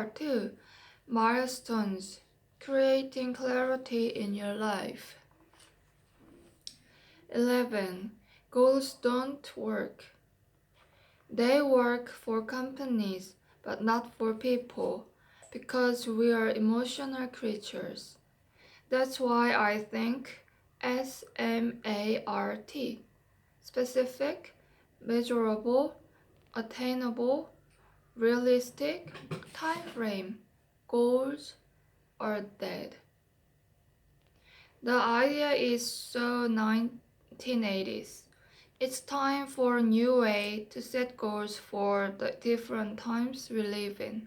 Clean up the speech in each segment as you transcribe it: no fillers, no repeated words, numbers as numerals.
Part 2. Milestones. Creating clarity in your life. 11. Goals don't work. They work for companies, but not for people, because we are emotional creatures. That's why I think SMART. Specific, measurable, attainable, realistic, time frame, goals are dead. The idea is so 1980s. It's time for a new way to set goals for the different times we live in.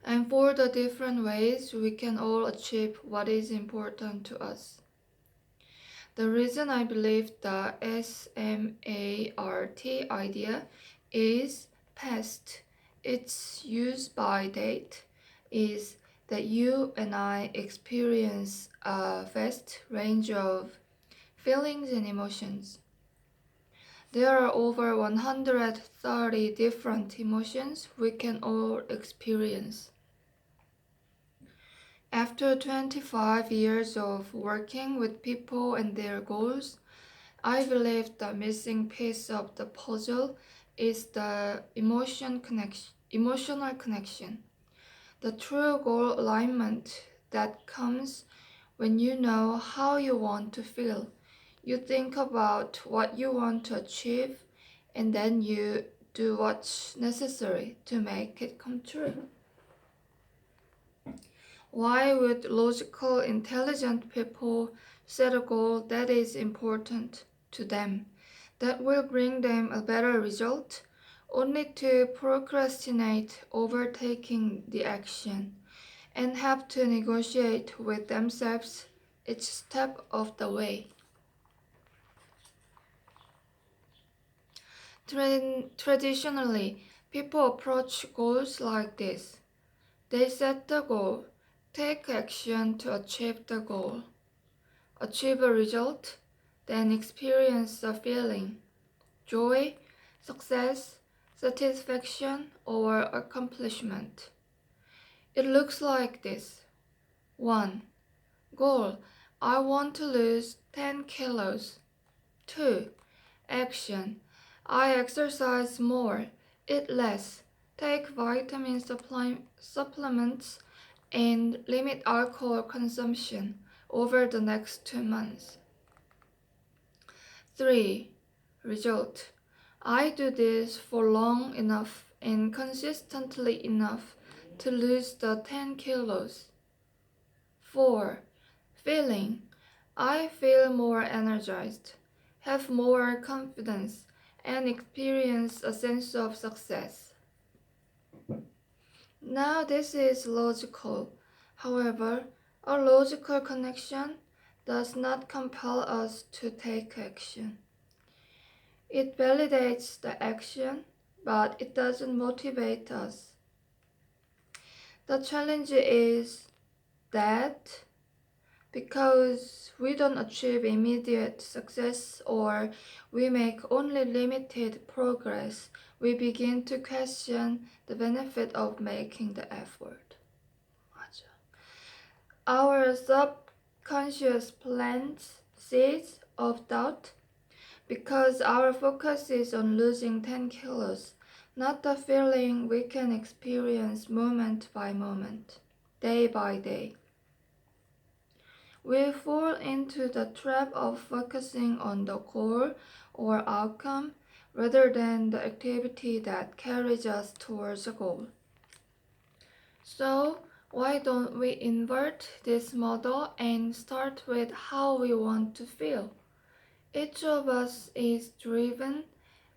And for the different ways we can all achieve what is important to us. The reason I believe the SMART idea is past its use by date is that you and I experience a vast range of feelings and emotions. There are over 130 different emotions we can all experience. After 25 years of working with people and their goals, I believe the missing piece of the puzzle is the emotional connection, the true goal alignment that comes when you know how you want to feel. You think about what you want to achieve, and then you do what's necessary to make it come true. Why would logical, intelligent people set a goal that is important to them, that will bring them a better result, only to procrastinate over taking the action and have to negotiate with themselves each step of the way? Traditionally, people approach goals like this. They set the goal, take action to achieve the goal, achieve a result, then experience a feeling, joy, success, satisfaction, or accomplishment. It looks like this. 1. Goal: I want to lose 10 kilos. 2. Action: I exercise more, eat less, take vitamin supplements, and limit alcohol consumption over the next 2 months. 3. Result: I do this for long enough and consistently enough to lose the 10 kilos. 4. Feeling: I feel more energized, have more confidence, and experience a sense of success. Now this is logical. However, a logical connection does not compel us to take action. It validates the action, but it doesn't motivate us. The challenge is that because we don't achieve immediate success or we make only limited progress, we begin to question the benefit of making the effort. Our subconscious plants seeds of doubt because our focus is on losing 10 kilos, not the feeling we can experience moment by moment, day by day. We fall into the trap of focusing on the goal or outcome rather than the activity that carries us towards a goal. So, why don't we invert this model and start with how we want to feel? Each of us is driven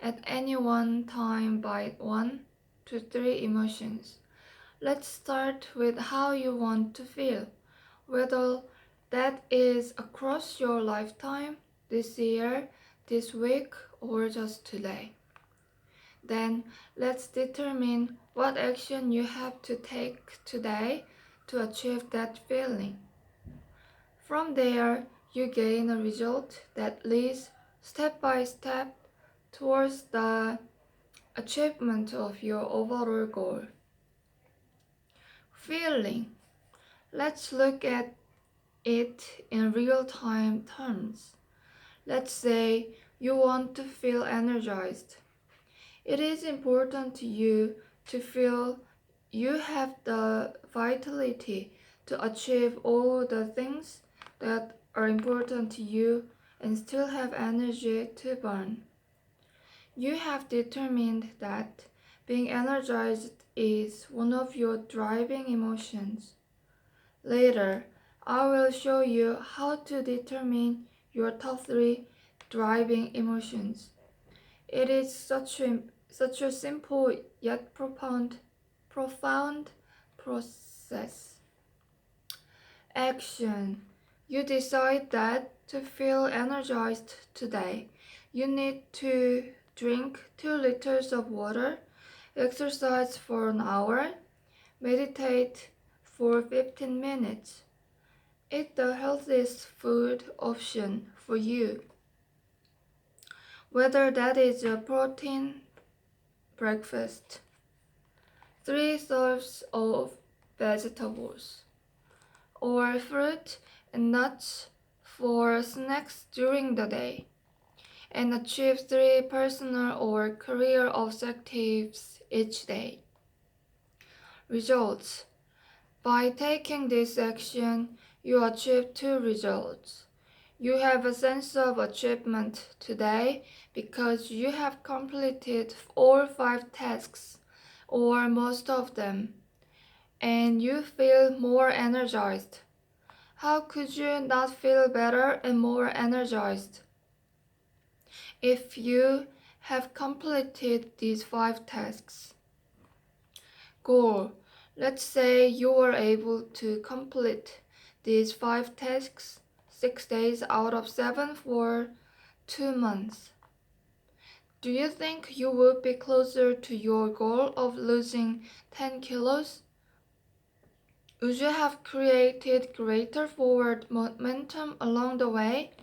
at any one time by 1 to 3 emotions. Let's start with how you want to feel, whether that is across your lifetime, this year, this week, or just today. Then let's determine what action you have to take today to achieve that feeling. From there, you gain a result that leads step by step towards the achievement of your overall goal. Feeling. Let's look at it in real-time terms. Let's say you want to feel energized. It is important to you to feel you have the vitality to achieve all the things that are important to you and still have energy to burn. You have determined that being energized is one of your driving emotions. Later, I will show you how to determine your top 3 driving emotions. It is such a simple yet profound process. Action. You decide that to feel energized today, you need to drink 2 liters of water, exercise for an hour, meditate for 15 minutes. Eat the healthiest food option for you, whether that is a protein breakfast, 3 serves of vegetables, or fruit and nuts for snacks during the day, and achieve 3 personal or career objectives each day. Results. By taking this action, you achieve 2 results. You have a sense of achievement today because you have completed all 5 tasks, or most of them, and you feel more energized. How could you not feel better and more energized if you have completed these 5 tasks? Goal. Let's say you are able to complete these 5 tasks 6 days out of 7 for 2 months. Do you think you would be closer to your goal of losing 10 kilos? Would you have created greater forward momentum along the way?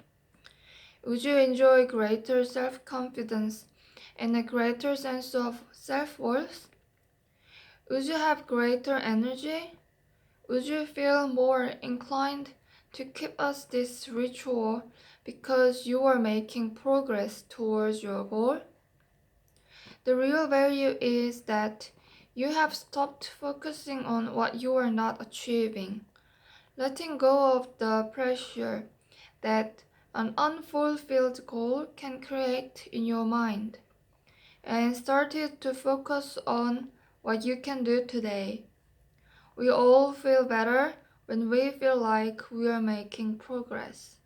Would you enjoy greater self-confidence and a greater sense of self-worth? Would you have greater energy? Would you feel more inclined to keep up this ritual because you are making progress towards your goal? The real value is that you have stopped focusing on what you are not achieving, letting go of the pressure that an unfulfilled goal can create in your mind, and started to focus on what you can do today. We all feel better when we feel like we are making progress.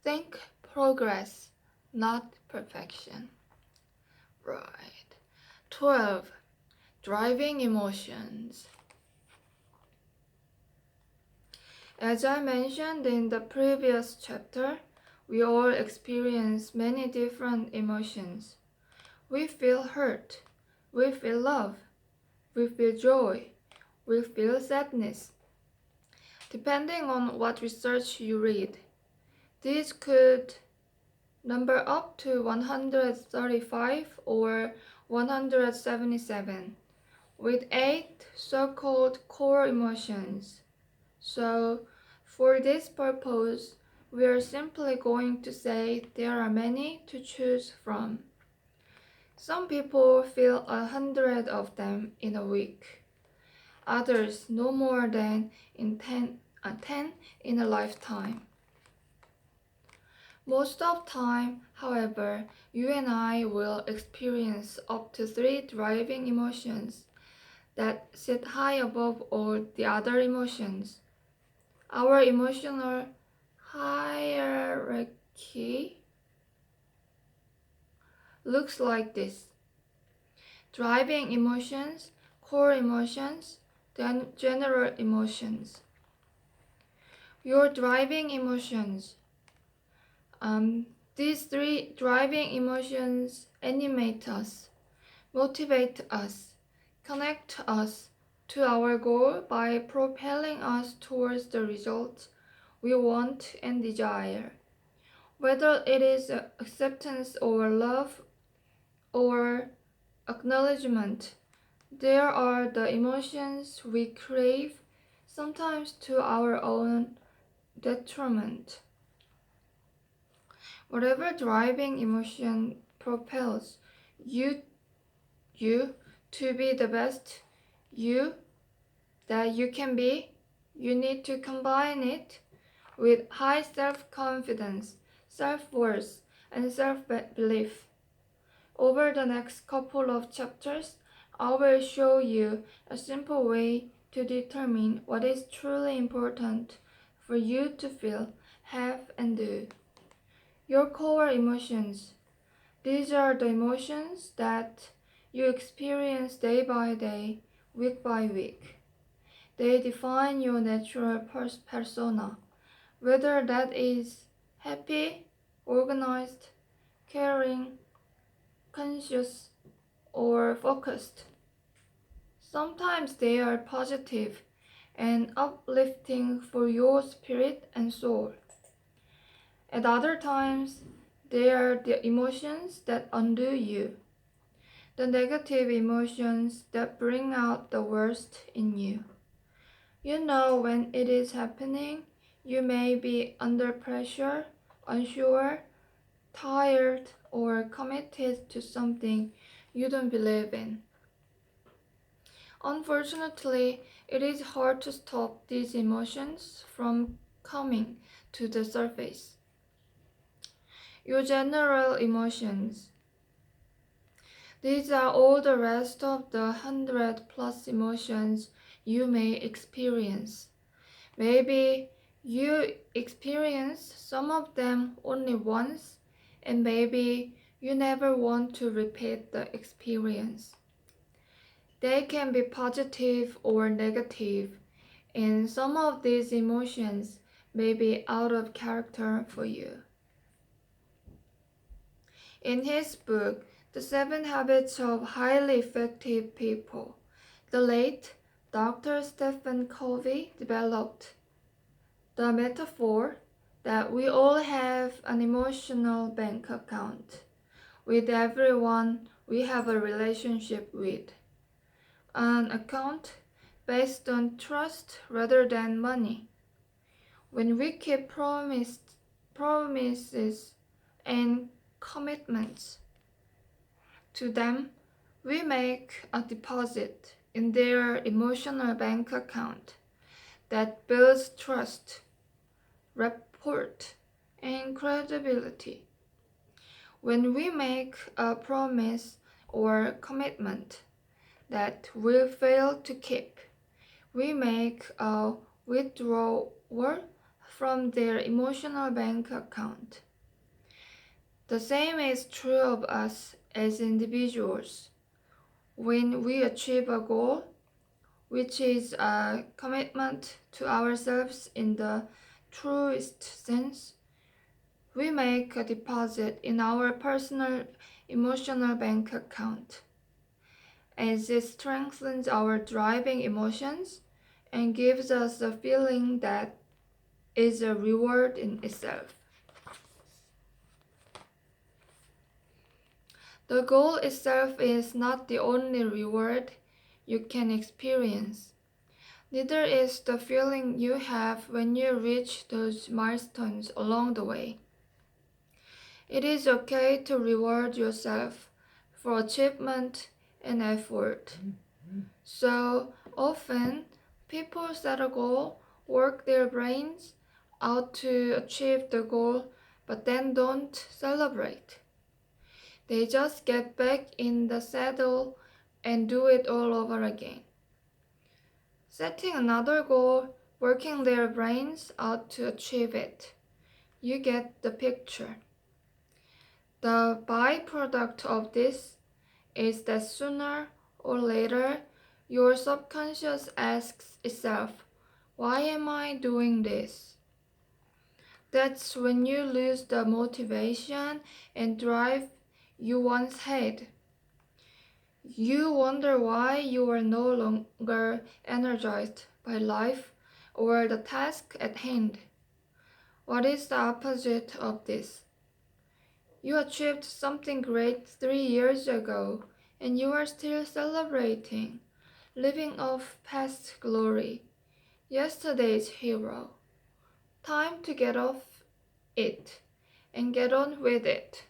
Think progress, not perfection. Right. 12. Driving emotions. As I mentioned in the previous chapter, we all experience many different emotions. We feel hurt, we feel love, we feel joy, we feel sadness. Depending on what research you read, these could number up to 135 or 177, with 8 so-called core emotions. So, for this purpose, we are simply going to say there are many to choose from. Some people feel 100 of them in a week. Others no more than 10 in a lifetime. Most of the time, however, you and I will experience up to 3 driving emotions that sit high above all the other emotions. Our emotional hierarchy looks like this: driving emotions, core emotions, then general emotions. Your driving emotions. These 3 driving emotions animate us, motivate us, connect us to our goal by propelling us towards the results we want and desire. Whether it is acceptance or love or acknowledgement, There are the emotions we crave, sometimes to our own detriment. Whatever driving emotion propels you, you to be the best you that you can be, you need to combine it with high self-confidence, self-worth, and self-belief. Over the next couple of chapters, I will show you a simple way to determine what is truly important for you to feel, have, and do. Your core emotions. These are the emotions that you experience day by day, week by week. They define your natural persona, whether that is happy, organized, caring, conscious, or focused. Sometimes they are positive and uplifting for your spirit and soul. At other times, they are the emotions that undo you, the negative emotions that bring out the worst in you. You know when it is happening, you may be under pressure, unsure, tired, or committed to something you don't believe in. Unfortunately, it is hard to stop these emotions from coming to the surface. Your general emotions. These are all the rest of the 100+ emotions you may experience. Maybe you experience some of them only once, and maybe you never want to repeat the experience. They can be positive or negative, and some of these emotions may be out of character for you. In his book, The 7 Habits of Highly Effective People, the late Dr. Stephen Covey developed the metaphor that we all have an emotional bank account with everyone we have a relationship with. An account based on trust rather than money. When we keep promises and commitments to them, we make a deposit in their emotional bank account that builds trust, rapport, and credibility. When we make a promise or commitment that we'll fail to keep, we make a withdrawal from their emotional bank account. The same is true of us as individuals. When we achieve a goal, which is a commitment to ourselves in the truest sense, we make a deposit in our personal emotional bank account, as it strengthens our driving emotions and gives us a feeling that is a reward in itself. The goal itself is not the only reward you can experience. Neither is the feeling you have when you reach those milestones along the way. It is okay to reward yourself for achievement and effort. So often, people set a goal, work their brains out to achieve the goal, but then don't celebrate. They just get back in the saddle and do it all over again. Setting another goal, working their brains out to achieve it. You get the picture. The byproduct of this is that sooner or later, your subconscious asks itself, why am I doing this? That's when you lose the motivation and drive you once had. You wonder why you are no longer energized by life or the task at hand. What is the opposite of this? You achieved something great 3 years ago, and you are still celebrating, living off past glory, yesterday's hero. Time to get off it and get on with it.